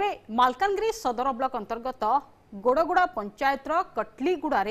एबे मालकानगिरी सदर ब्लॉक अंतर्गत गोड़गुड़ा पंचायत कटलीगुड़ा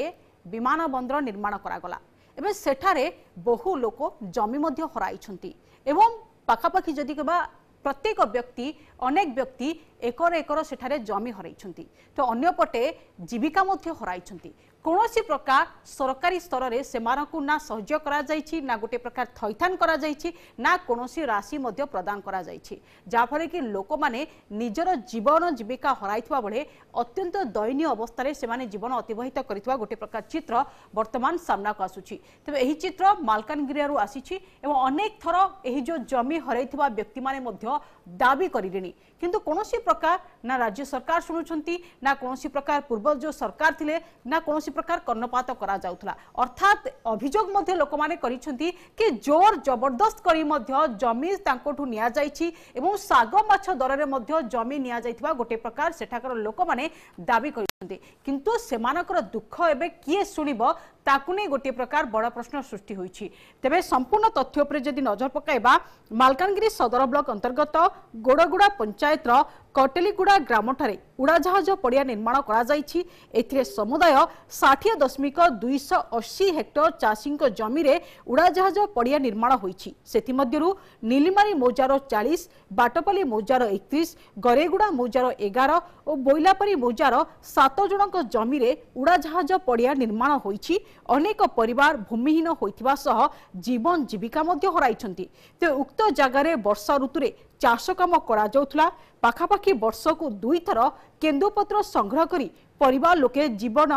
विमान बंदर निर्माण करागला एवं सेठारे बहु लोक जमी मध्य हराइछंती एवं पाखापाखि जदि कहबा प्रत्येक व्यक्ति अनेक व्यक्ति एकर एकर सेठारे जमी हराइछंती तो अन्यपटे जीविका मध्य हराइछंती कौनसी प्रकार सरकारी स्तर में सेमानकु ना सहयोग करा जायछि ना गोटे प्रकार थैथान करा जायछि ना कौनसी राशि मध्य प्रदान करा जायछि जाफरे कि लोक माने निजर जीवन जीविका हराइथवा बेले अत्यंत दयनीय अवस्था रे सेमाने जीवन अतिबाहित करिथवा गोटे प्रकार चित्र वर्तमान सामना को आसुछि तबे एही चित्र मालकानगिरियारु आसीछि एवं अनेक थर एही जो जमी हराइथवा व्यक्ति माने मध्य दाबी करिलेनी किंतु कौनसी प्रकार ना राज्य सरकार शुणुछंती ना कौनसी प्रकार पूर्व जो सरकार थिले ना कौनसी प्रकार कर्णपात करा जाउथला अर्थात अभियोग मध्य लोक माने करिसंती कि जोर जबरदस्त करी मध्य जमी तांकोठु निया जाइछि एवं साग माछ दर रे मध्य जमी निया जाइथिबा गोटे प्रकार सेठाकर लोक माने दाबी करिसंती किंतु सेमानकर दुख एबे किए सुनिबो ताकु नै गोटे प्रकार बड़ प्रश्न सृष्टि होइछि तेबे संपूर्ण तथ्य उपरे जदि नजर पकाइबा मालकानगिरी सदर ब्लॉक अंतर्गत गोड़गुड़ा पंचायत कटलीगुड़ा ग्राम ठारे उड़ाजहाज पड़िया निर्माण करा जाइछि एथिरे समुदाय 60.280 हेक्टर चाषी जमी रे उड़ाजहाज पड़िया निर्माण होइछि सेथि मध्यरु नीलिमारी मौजार 40 बाटपली मौजार 31 गरेगुड़ा मौजार 11 और बोइलापरी मौजार 7 जनक जमी रे उड़ाजहाज पड़िया निर्माण होइछि अनेक परिवार भूमिहीन होइथिबा सह जीवन जीविका मध्य हराइछंती ते उक्त जगार वर्षा ऋतुरे चाष काम करा जाउथला पाखापाखि वर्षकु 2 थर केंदुपत्र संग्रह करी परिवार लोके जीवन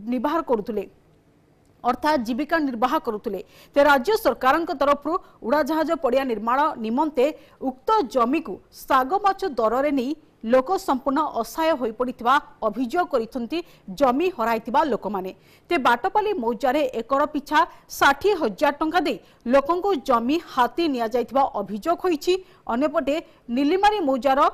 निर्वाह करुथुले अर्थात जीविका निर्वाह करुथुले ते राज्य सरकार तरफ उड़ाजहाज पड़िया निर्माण निमंते उक्त जमी को साग माछ दर रे नहीं लोक संपूर्ण असहाय होई पड़िथिबा अभियोग करिसंती जमी हराइथिबा लोक माने ते बाटपाली मौजारे एकर पिछा 60,000 टंका दे लोकंको जमी हाती निया जाइथिबा अभियोग होईछि अन्यपटे नीलिमारी मौजार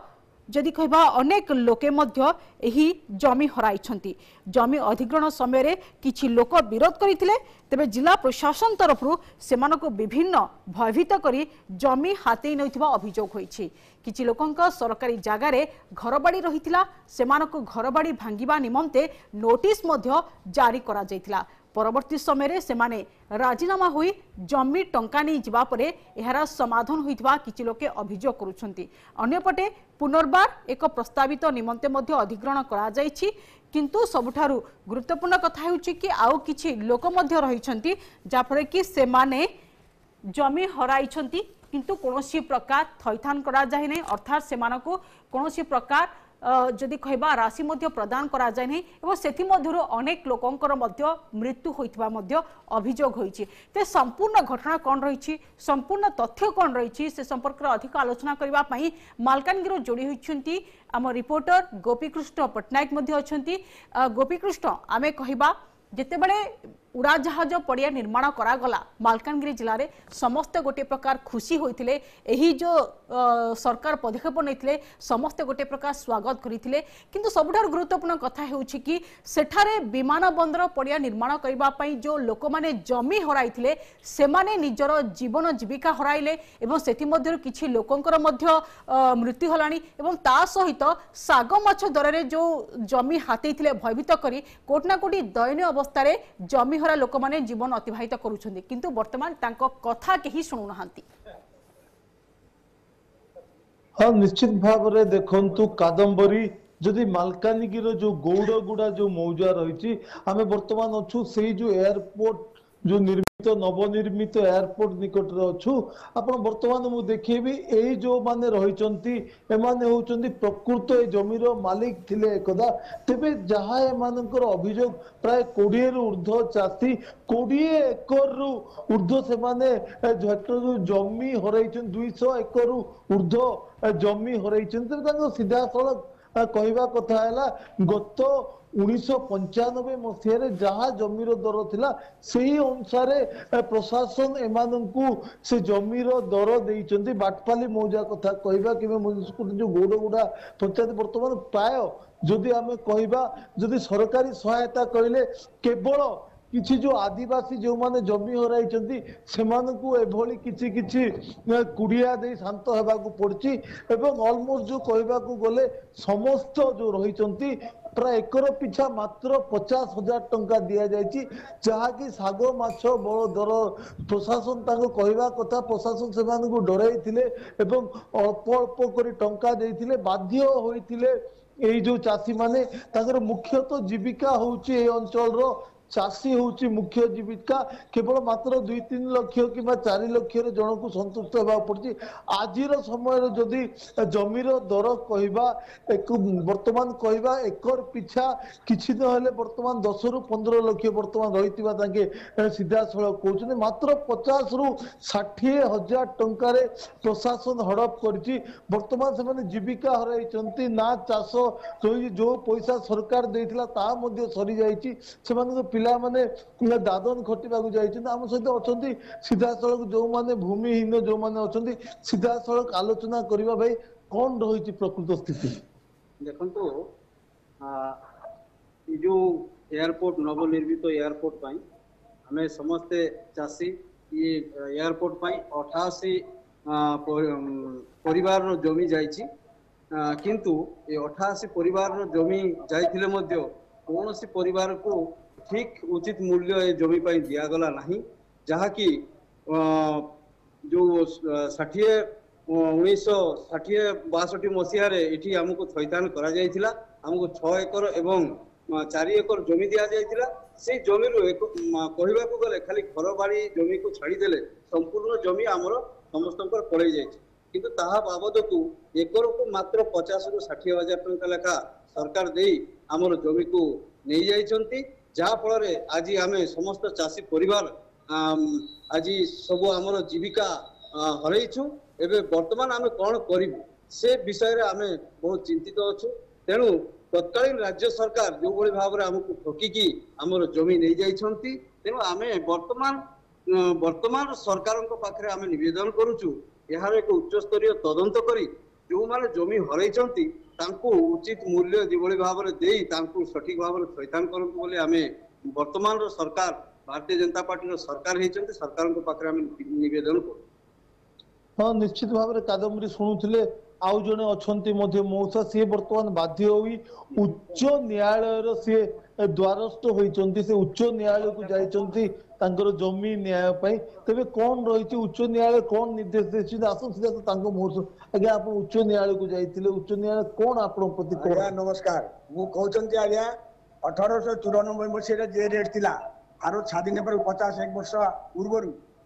जदि कहबा अनेक लोके मध्य एही जमी हराइछंती जमी अधिग्रहण समय रे किछि लोक विरोध करिथिले तेबे जिला प्रशासन तरफरु सेमानको विभिन्न भयभीत करी जमी हाते नैथिबा अभियोग होईछि किछि लोकंक सरकारी जागा रे घरबाड़ी रहिथिला सेमानको घरबाड़ी भांगिबा निमंते नोटिस मध्य जारी करा जायथिला परवर्ती समय रे सेमाने राजीनामा होई जमी टंका नहीं जिबा परे एहारा समाधान होइथिबा किछि लोके अभियोग करूछंती अन्यपटे पुनर्बार एक प्रस्तावित निमंते मध्य अधिग्रहण करा जायछि किंतु सबुठारु गुरुत्वपूर्ण कथा हेउछि कि आउ किछि लोक मध्य रहिछंती जाफरे कि सेमाने जमी हराइछंती किंतु कोनोसी प्रकार थैथान करा जाय नै अर्थात सेमानको कोनोसी प्रकार जदि कहबा राशि मध्य प्रदान करा जाय नै एवं सेथि मध्यरु अनेक लोकंकर मध्य मृत्यु होइथिबा मध्य अभियोग होइछि ते संपूर्ण घटना कोन रहिछि संपूर्ण तथ्य कोन रहिछि से संपर्क रे अधिक आलोचना करबा पई मालकानगिरी जोडी होइछंती आम रिपोर्टर गोपीकृष्ण पटनायक मध्य अछंती गोपीकृष्ण आमे कहबा जेते बळे उड़ाजहाज पड़िया निर्माण करागला मालकानगिरी जिले में समस्ते गोटे प्रकार खुशी होते एही जो सरकार पदक्षेप नहीं समस्ते गोटे प्रकार स्वागत करते किंतु सबुठार गुरुत्वपूर्ण कथा हेउछि कि सेठारे विमान बंदर पड़िया निर्माण करने जो लोक माने जमी हराइथिले सेमाने निजर जीवन जीविका हराइले एवं सेथि मध्यरु किछि लोकंकर मध्य मृत्यु हलानी एवं ता सहित साग माछ दर रे जो जमी हातेइथिले भयभीत करी कोटना कोटी दयनीय अवस्था रे जमी हरा लोक माने जीवन अतिबाहित करूछन्ती किंतु वर्तमान तांको कथा केही सुनु नहांती। हाँ निश्चित भाव रे देखंतु कादंबरी जदि मालकानगिरी जो गौड़गुड़ा जो मौजा रही आम बर्तमान अच्छु से जो एयरपोर्ट जो निर्मित नवनिर्मित एयरपोर्ट निकट रे अच्छु आपण बर्तमान मु देखिबी एई जो माने रहिचंती एमाने होचंती प्रकृत ए जमीर मालिक थिले एकदा तेबे जहा एमानकर अभियोग प्राय 20 रु ऊर्ध्व चासी 20 एकर रु ऊर्ध्व से माने हेक्टर जो जमी हरैचन 200 एकर रु ऊर्ध्व जमी हरैचन तांको सीधा सड़क कहवा कथा है गत 1995 मसीह जहाँ जमीर दर थिला सही अनुसार प्रशासन एमानंकु से जमीर दर देइचंती बाटपाली मौजा कथा कहवा कि जो गौड़गुड़ा पंचायत बर्तमान प्राय जदि आमे कहवा जदि सरकारी सहायता कहले केवल किछि जो आदिवासी जो माने जमी हराइछन्ति सेमानकु एभली किछि किछि कुड़िया दे शांत हेबाकु पड़छि एवं ऑलमोस्ट जो कहबाकू गले समस्त जो रहिछन्ति प्राय एकर पिछा मात्र 50,000 टंका दिया जायछि जहाँकि साग माछ बड़ दर प्रशासन ताको कहबा कथा प्रशासन सेमानकु डराइथिले एवं अल्प अल्प करी टंका देइथिले बाध्य होइथिले एई जो चासी माने ताकर मुख्यतः जीविका होउछि ए अंचल रो चाषी होउछि मुख्य जीविका केवल मात्र 2-3 लाख कि 4 लाख जन को संतुष्ट होगा पड़छि आजिर समय जदि जमीर दर कहबा एक वर्तमान कहबा एकर पिछा किछि नहले वर्तमान 10 रु 15 लाख वर्तमान रहितिबा ताके सीधा सड़क कहउछन मात्र 50 रु 60 हजार टंका रे प्रशासन हड़प करछि वर्तमान से माने जीविका हराइछन्ति ना चाष जो पैसा सरकार देइथिला ता मध्ये सरी जाइछि से पिला माने दादन खटिबा जाइछन्ति हम सहित अछन्ति सीधा सड़क जो माने भूमिहीन जो माने अछन्ति सीधा सड़क आलोचना करिबा भाई कोन रहिछि प्रकृत स्थिति देखंतु जो एयरपोर्ट नवनिर्मित एयरपोर्ट पाई हमें समस्ते चासी ये एयरपोर्ट पाई 88 परिवार जमी जाइछि किंतु ये 88 परिवार जमी जाइथिले मध्य कौनसी परिवार को ठीक उचित मूल्य ए जमी पाई दिया गला नहीं जहाँ की जो 1960-62 मसीह एठी हमको थैतान करा जायथिला हमको 6 एकर एवं 4 एकर जमी दिया जायथिला से जमी रो एक कहबा को गले खाली घर बाड़ी जमी को छाड़ी देले संपूर्ण जमी हमर समस्तकर पड़े जायछि किंतु ताहा बाबद को एकर को मात्र 50 रु 60 हजार टंका लेखा सरकार देई हमर जमी को नै जायछन्ति जहा फल आज आम समस्त चाषी परिवार आज सब आमर जीविका हरइछु एबे वर्तमान आम कौन करूँ से विषय रे आम बहुत चिंतित अच्छु तेणु तत्कालीन राज्य सरकार जो भाई भाव में आमको ठकिकी आमर जमी नहीं जाइछन्ति तेणु आम वर्तमान सरकार पाखे आम निवेदन करुचु यार एक उच्च स्तरीय तदंत करी जो माने जमी हरइछन्ति तांको उचित मूल्य जो भाव में दे सठिक भाव में थैतान करंतु बोले आमे वर्तमान रो सरकार भारतीय जनता पार्टी रो सरकार हेचन्ति सरकार को पाखरे आमे निवेदन करू हाँ निश्चित भाव में कादम्बरी शुणुले आउ जने अछंती मध्ये मौसा सी वर्तमान बाध्य होई उच्च न्यायालय सी द्वारस्थ होइचंती से उच्च न्यायालय को जाइचंती तांकर जमी न्याय पई तबे कोन रहिछि उच्च न्यायालय कोन निर्देश देछि आसन सीधा तो तांको मोर आगे आप उच्च न्यायालय को जाइथिले उच्च न्यायालय कोन आपन प्रति आज्ञा नमस्कार मु कहउचंती आज्ञा 1894 मसीह जे रेट थिला आरो स्वाधीन पर 51 वर्ष पूर्व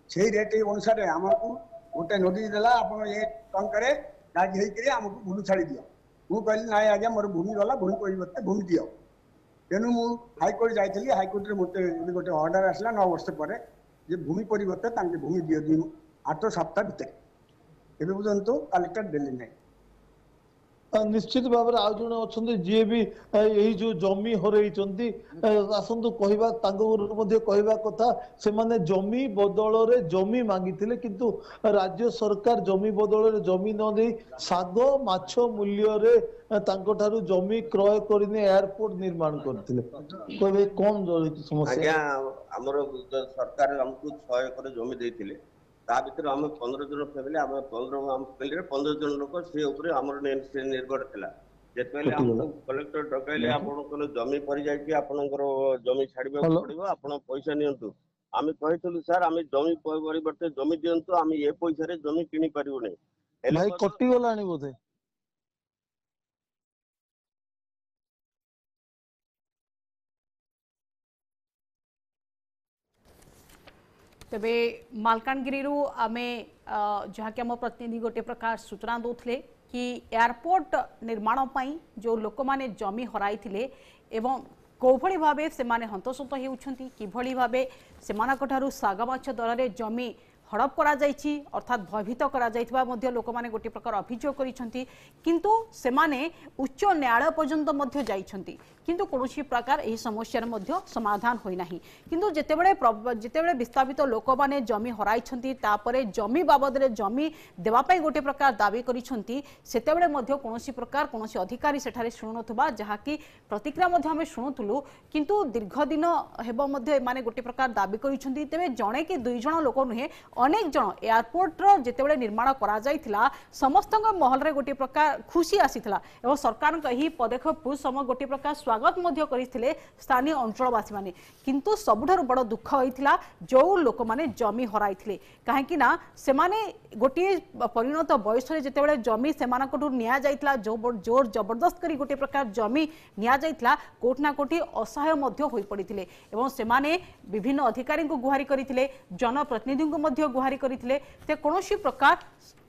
से रेट अनुसार हमको गोटे नोटिस देला आपण ये टंका राजी होकर आमको भूमि छाड़ी दियो मु कहली ना आज्ञा मोर भूमि गला भूमि परिवर्ते भूमि दियो तेणु मु हाईकोर्ट जाइली हाईकोर्ट रे मते गोटे ऑर्डर आसला 9 वर्ष पर जे भूमि परिवर्ते तांके भूमि दियो दिन 8 सप्ताह भीतर एबे बुझंतु कलेक्टर देली नै निश्चित भाव में आज जन अच्छा जी भी यही जो जमी हरइचंती आसतु कहवा कहवा कथा से माने जमी बदल रे जमी मांगी किंतु राज्य सरकार जमी बदल रे जमी न दे साग माछ मूल्य रे तांको ठारू जमी क्रय करने एयरपोर्ट निर्माण करथिले कहबे कोन समस्या हमर सरकार हमको 6 एकर जमी देथिले ता भीतर हम 15 जन फैमिली हम 15 हम फैमिली रे 15 जन लोक से ऊपर हमर निर्भर थिला जेतबेले हम कलेक्टर डकाइले आपण को जमी परि जाय कि आपनकर जमी छाड़बा पड़िबो आपण पैसा नियंतु आमी कहितलु सर आमी जमी परिवर्ते जमी दियंतु आमी ए पैसा रे जमी किनि परिबो नै भाई कटि गलानी बोधे तेबे मालकानगिरी आमे जहाँ कि आम प्रतिनिधि गोटे प्रकार सूचना दौले कि एयरपोर्ट निर्माण पाई जो लोक माने जमी हराई एवं कौभली भावे से माने हंतसंत होउछंती किभली भावे सेमानक ठारू साग माछ दर रे जमी हड़प करा जायछि अर्थात भयभीत करा जायथिबा मध्ये लोक माने गोटे प्रकार अभियोग करिसंती किंतु सेमाने उच्च न्यायालय पर्यंत मध्ये जाइछंती किंतु कौन प्रकार यह समस्या समाधान होना किंतु जितेबले विस्थापित लोक मैंने जमी हराई जमी बाबद जमी देवाई गोटे प्रकार दाबी करते कौन प्रकार कौन अधिकारी सेठारे शुणुवा जहाँकि प्रतिक्रिया आम शुणुलु किंतु दीर्घ दिन हेम गोटे प्रकार दाबी करें तेरे जड़े कि दुई जन लोक नुहे अनेक जन एयरपोर्ट जितेबाला निर्माण करा समस्त महल रे गोटे प्रकार खुशी आसीथिला एवं सरकार पदक्षेप सम गोटे प्रकार स्वागत करते स्थानीय अंचलवासी माने किंतु सबुठारु बड़ दुख होइथिला जो लोक माने जमी हराइथिले काहेकि ना से माने गोटे परिणत बयस रे जितेबाला जमी सेमानकटु निया जाइथिला जोर जबरदस्त करी गोटे प्रकार जमी निया जाइथिला कोठना कोठी असहाय मध्य होई पड़िथिले एवं से माने विभिन्न अधिकारी को गुहारी करथिले जनप्रतिनिधि को मध्य गुहारी करथिले ते कोनोसी प्रकार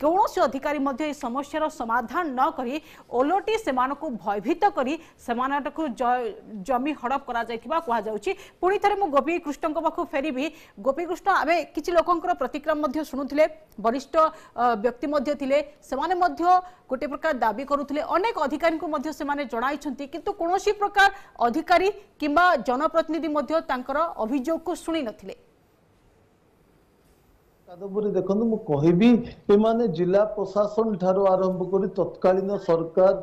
कौन अधिकारी मध्य समस्यार समाधान न करी ओलटी सेमानकु भयभीत करी सेमानकु जमी हड़प करा जाइथिबा कहा जाउची। पुणी थरे मु गोपी कृष्ण पाखु फेरिबी। गोपी कृष्ण आमे किछि लोकंकर प्रतिक्रिया मध्य सुनुथिले वरिष्ठ व्यक्ति मध्य थिले सेमाने मध्य गोटे प्रकार दाबी करुथिले अनेक अधिकारी को मध्य सेमाने जणाइछंती किंतु कोनोसी प्रकार अधिकारी किंबा जनप्रतिनिधि मध्य तांकर अभियोग को सुनी नथिले। कादम्बरी देखो मु कहबी एमाने जिला प्रशासन ठारो आरंभ करी तत्कालीन सरकार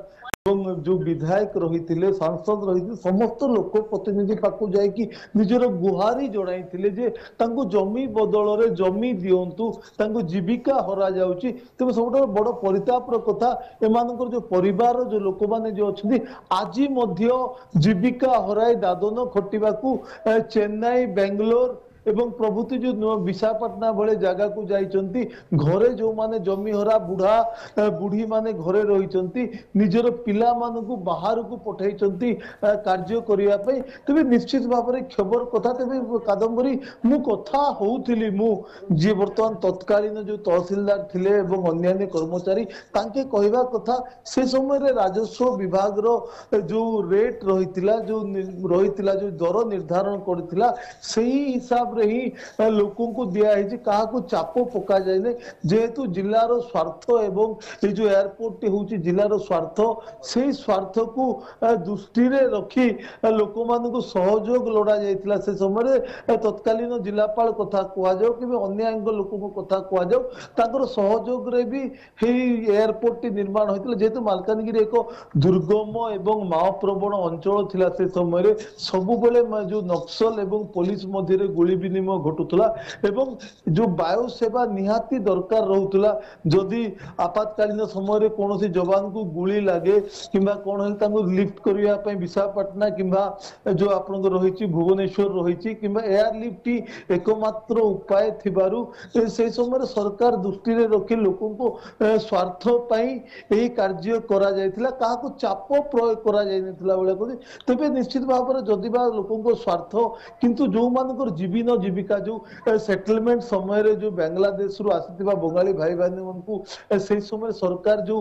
एवं जो विधायक रही सांसद रही समस्त लोक प्रतिनिधि पाक जाकि निजर गुहारी जड़ाई जे तांको जमी बदल रे जमी दियंतु तांको जीविका हरा जाउची। तेबे सबटा बड़ परितापर कथा एमानकर जो परिवार जो लोक माने जो अछथि आजि मध्य जीविका हराई दादन खटिबाकू चेन्नई बेंगलोर एवं प्रभुति जो विशाखापट्टना भले जगह को जाइछंती घरे जो माने जमी हरा बुढ़ा बुढ़ी माने घरे रहिछंती निजर पिला मानकु बाहर को पठाइछंती कार्य करिया पई तबे निश्चित भाव रे खबर कथा तबे कादम्बरी मु कथा होउथिली मु जे वर्तमान तत्कालीन जो तहसीलदार थिले एवं अन्य कर्मचारी तांके कहबा कथा से समय रे राजस्व विभाग रो जो रेट रहितिला जो दर निर्धारण करथिला सेही हिसाब ही लोकों को दिया है कहा को चाप पका जाए जेहेतु जिलार स्वार्थ एवं ये जो एयरपोर्ट होची जिलार स्वार्थ से स्वार्थ को दृष्टि रे रखी लोक मानक सहयोग लोड़ा जाइतिला से समय तत्कालीन जिलापाल कथा कुआ जाओ कि अन्य लोक को कथा कुआ जाओ ताकर सहयोग रे भी हे एयरपोर्ट टी निर्माण होइतिला जेहेतु मालकानगिरी एक दुर्गम एवं माओ प्रवण अंचल थिला से समय सबु बेले जो नक्सल एवं पुलिस मध्य रे गोली विनिमय घटुला एवं जो वायु सेवा निहाती दरकार रहउतला जदि आपातकालीन समय रे कोनोसी जवान को गुली लागे किबा कोन हेल तांको लिफ्ट करिया पय विशाखापट्टना किबा जो आपन को रहिछि भुवनेश्वर रहिछि किबा एयर लिफ्ट एकमात्र उपाय थिबारु से समय सरकार दृष्टि रे रखि लोकों को स्वार्थ पई एही कार्य करा जायतिला काहा को चाप प्रयोग करा जाय नथिला बेले को तबे निश्चित भाव रे जदिबा लोकों को स्वार्थ किंतु जो मानकर जीवन जीविका जो सेटलमेंट समय रे जो बांग्लादेश रु आसीतिबा बंगाली भाई बहन को से समय सरकार जो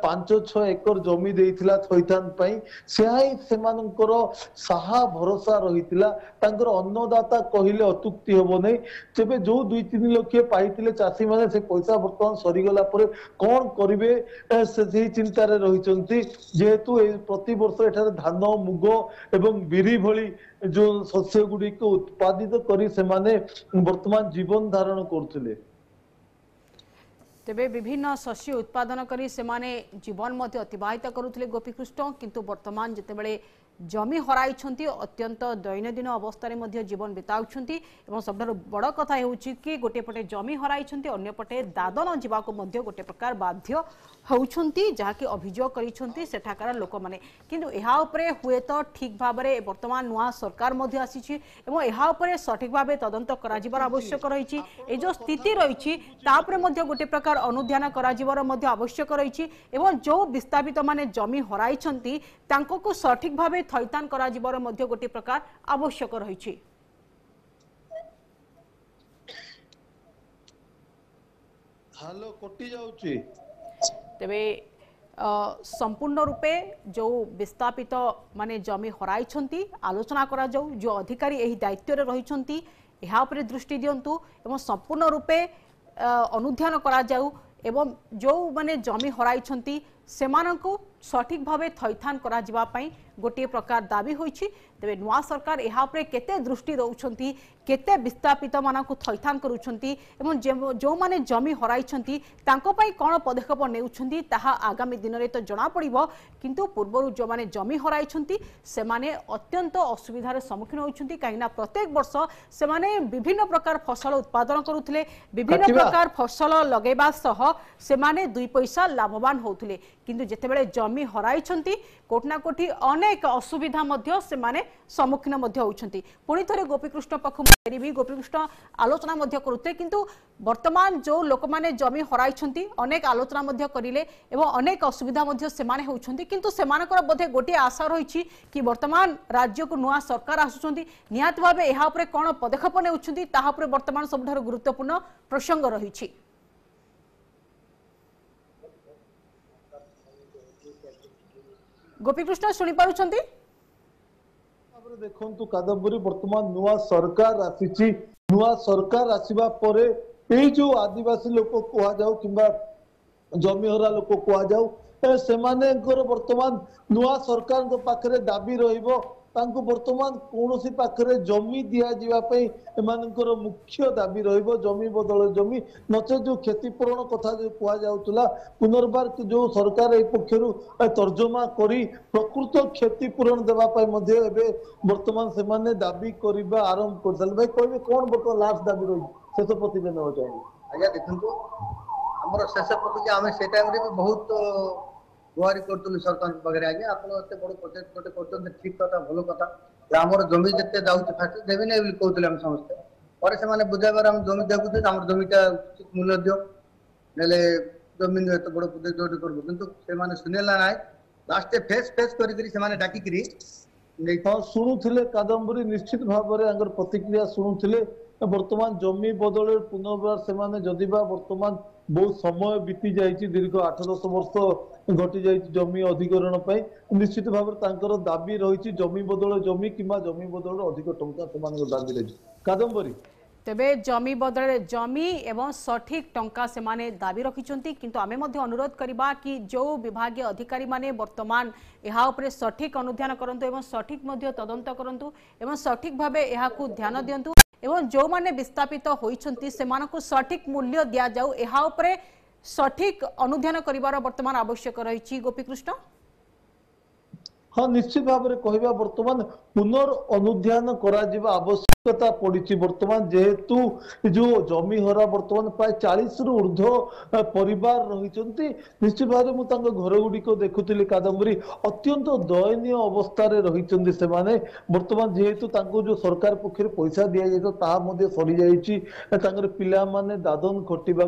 5-6 एकर जमी देइथिला थैथान पई सेहाई सेमानकर साहा भरोसा रहितिला तांकर अन्नदाता कहिले अतुक्ति होबो नै तेबे जो 2-3 लाख पाइतिले चासी माने से पैसा वर्तमान सरी गला परे कोन करिवे से चिंता रे रहिचंती जेहेतु प्रति वर्ष एठारे धान मुग एवं बिरी भली जो शस्य गुडी को उत्पादित करी से माने वर्तमान जीवन धारण करथिले तेबे विभिन्न शस्य उत्पादन करी से माने जीवन मध्य अतिबाहित करुथिले गोपीकृष्ण किंतु वर्तमान जेतेबेले जमी हराइछंती अत्यंत दैनंदिन अवस्था रे जीवन बिताउछंती एवं सबठारु बड़ कथा हेउछि कि गोटे पटे जमी हराइछंती अन्य पटे दादन जीवाको मध्य गोटे प्रकार बाध्य होउछंती जहाँकि अभियोग करिछंती सेठाकार लोक माने किंतु एहा उपरे हुए तो ठीक भाव में वर्तमान नुआ सरकार मध्य आसीछि एवं एहा उपरे सठिक भाव तदंत करा जिबार आवश्यक रहिछि ए जो स्थिति रहिछि तापरे मध्य गोटे प्रकार अनुध्यान करा जिबार मध्य आवश्यक रहिछि एवं जो विस्थापित माने जमी हराइछंती तांको को सठिक भाव थैतान करा जिबार मध्य गोटे प्रकार आवश्यक रहिछि। हालो कोटी जाउची तेबे संपूर्ण रूपे जो विस्थापित माने जमी हराइछंती आलोचना करा जाऊ जो अधिकारी एही दायित्व रे रहिछंती एहा उपरे दृष्टि दियंतु एवं संपूर्ण रूपे अनुध्यान करा जाऊ एवं जो माने जमी हराइछंती सेमानंकु सठिक भावे थैथान करा जिबा पई गोटे प्रकार दाबी होईछि। तेबे नुआ सरकार एहा उपरे केते दृष्टि दउछंती, केते विस्थापित मानकु थैथान करूछंती एवं जो माने जमी हराइछंती तांको पई कोन पदक्षेप नेउछंती ताहा आगामी दिन रे तो जणा पड़िबो। किंतु पूर्वरु जो माने जमी हराइछंती से माने अत्यंत असुविधार सम्मुखीन होइछंती, काहेना प्रत्येक वर्ष से माने विभिन्न प्रकार फसल उत्पादन करूथिले, विभिन्न प्रकार फसल लगेबा सह से माने 2 पैसा लाभवान होउथिले। किंतु जेतेबेले जमी हराइछंती कोठना कोठी अनेक असुविधा मध्य से माने सम्मुखीन मध्य होउछंती। पुणी थरे गोपीकृष्ण पक्ष भी गोपीकृष्ण आलोचना मध्य करुते, किंतु वर्तमान जो लोक माने जमी हराइछंती अनेक आलोचना मध्य करिले एवं अनेक असुविधा मध्य से माने होउछंती। किंतु सेमानकर बोधे गोटे आशा रहिछि कि वर्तमान राज्य को नुआ सरकार आसुछंती, निहात भाबे एहा उपरे कोन पदक्षेप नेउछंती ताहा उपरे वर्तमान सबठार गुरुत्वपूर्ण प्रसंग रहिछि। गोपीकृष्ण शुणी पारुछंती? देखंतु कादम्बरी वर्तमान नुआ सरकार आसीची, नुआ सरकार आसीबा परे एई जो आदिवासी लोक कुआ जाऊ किंबा जमीहरा लोक कुआ जाऊ सेमानेकर वर्तमान नुआ सरकार को पाखरे दाबी रहिबो तांको वर्तमान कोनोसी पाखरे जमी दिया जिबा पई एमानकर मुख्य दाबी रहिबो जमी बदल जमी नचे जो क्षतिपूरण कथा जो कुआ जाउतला पुनर्बार जो सरकार ए पक्षरु तर्जमा करी प्रकृत क्षतिपूरण देबा पई मध्ये एबे वर्तमान से माने दाबी करिबा आरंभ करदल। भाई कहबे कोन बको लास्ट दाबी रहि से तो प्रतिदिन हो जाय। आज्ञा देखंतु हमर शेष प्रति आमे से टाइम रे बहुत गुहारी करतुली सरकार बगैर। आज्ञा आपण एते बड़ प्रोजेक्ट कोटे करतन ठीक कथा भलो कथा हमर जमी जते जाउछ फाटी देबे नै बोली कहतले हम समस्त पर से माने बुझाइबार हम जमी देखुते हमर जमीटा उचित मूल्य दियो नेले जमीन एते बड़ प्रोजेक्ट जोडी करबो, किंतु से माने सुनेला नाय। लास्ट फेस फेस करी से माने डाकी करी नै सुनुथिले कादम्बरी निश्चित भाबरे अंगर प्रतिक्रिया सुनुथिले। वर्तमान जमी बदल पुनर्बार से माने जदिबा वर्तमान बहुत समय बीती जाइछि, दीर्घ 8-10 वर्ष घटी जाइछि जमी अधिकरण पई, निश्चित भाव तांकर दाबी रहिछि जमी बदल जमी किंबा जमी बदल अधिक टंका सेमान दाबी रहिछि। कादम्बरी तेबे जमी बदल जमी एवं सठिक टंका से माने दाबी रखिछंती, किंतु आमे मध्ये अनुरोध करिबा कि जो विभागीय अधिकारी माने वर्तमान एहा उपरे सठिक अनुध्यान करंतु एवं सठिक मध्ये तदंत करंतु एवं सठिक भाबे एहा को ध्यान दियंतु एवं जो माने विस्थापित होइछंती सेमानकु सठिक मूल्य दिया जाऊ एहा उपरे सठिक अनुध्यान करिवार वर्तमान आवश्यक रहिछि। गोपीकृष्ण हाँ निश्चित भाव में कहवा वर्तमान पुनर् अनुध्यान करा जिबा आवश्यकता पड़ी। वर्तमान जेहेतु जो जमी हरा वर्तमान प्राय 40 रु ऊर्ध्व परिवार रही, निश्चित भाव में घर गुड़िक देखुली कादम्बरी अत्यंत दयनीय अवस्था रही से माने। वर्तमान जेहेतु जो सरकार पक्षर पैसा दि जाए सरी जाइए पिला माने दादन खटिबा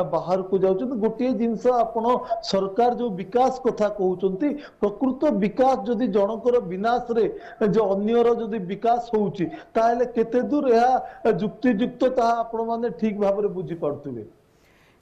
बाहर को जाउछन। गोटे जिनस आपण सरकार जो विकास कथा कहउछंती प्रकृत विकास जदि जनकर विनाश रे जो अन्यर जदि विकास होउची ताले केते दूर यह जुक्तियुक्त ताहा आपण माने ठीक भाव में बुझी पारथुबे।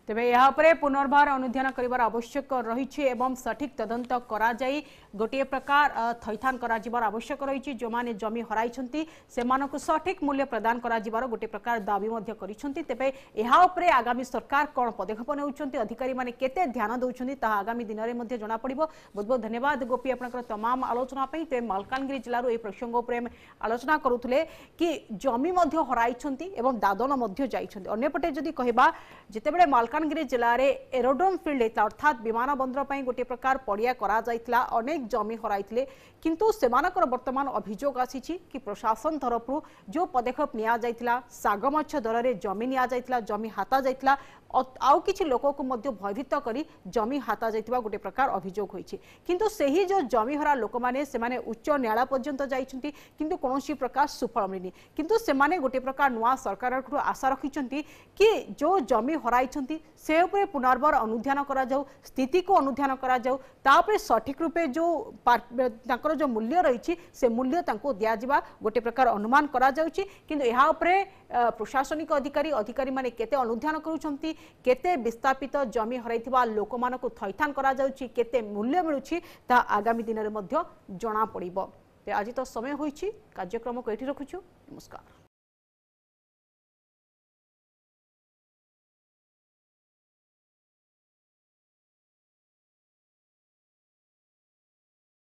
तेबे यहाँ पर पुनर्बार अनुध्यान करिवार आवश्यक रही एवं सठिक तदंत करा जाई गोटे प्रकार थैथान करा जिबार आवश्यक रही। जो माने जमी हराइछंती सेमानकु सठिक मूल्य प्रदान करा जिबार गोटे प्रकार दाबी मध्य करिछंती। तेबे यहाँ उपरे आगामी सरकार कोन पदक्षेप नेउछंती अधिकारी माने केते ध्यान दउछंती ता आगामी दिन रे मध्य जणा पड़िबो। बहुत बहुत धन्यवाद गोपी आपनकर तमाम आलोचना पई। ते मालकानगिरी जिल्लारो ए प्रसंग उपरे आलोचना करूथले कि जमी मध्य हराइछंती एवं दादन मध्य जाइछंती। अन्यपटे जदि कहबा जेतेबेले मालकानगिरी जिले में एरोड्रोम फील्ड होता अर्थात विमान बंदर पर गोटे प्रकार पड़िया करा जाइतला, अनेक जमी हराइथिले, किंतु सेमानकर वर्तमान अभियोग आसीछि कि प्रशासन तरफ जो पदक्षेप निया जाइतला सागमछ दर रे जमी निया जाइतला, जमी हाता जाइतला, आउ किछि लोक को मध्य भयभीत करी जमी हाता जाइतबा गोटे प्रकार अभियोग होइछि। किंतु सेही जो जमी हरा लोक माने सेमाने उच्च न्यायालय पर्यंत जाइछंती किंतु कोनोसी प्रकार सुफल मिलिनी। किंतु सेमाने गोटे प्रकार नुआ सरकार को आशा रखिछंती कि जो जमी हराइछंती से उपरे पुनर्बार अनुध्यान करा जाऊ, स्थिति को अनुध्यान करा जाऊ, तापरे सठिक रूपे जो तांकर जो मूल्य रही से मूल्य तांको दिया जिबा गोटे प्रकार अनुमान करा जाउची। किंतु एहा उपरे प्रशासनिक अधिकारी माने केते अनुध्यान करूछंती, केते विस्थापित जमी हराइथिबा लोक मानको थैथान करा जाउची, केते मूल्य मिलुची ता आगामी दिन रे मध्य जणा पड़िबो। ते आज तो समय होईची कार्यक्रम को एठी रखुछु। नमस्कार।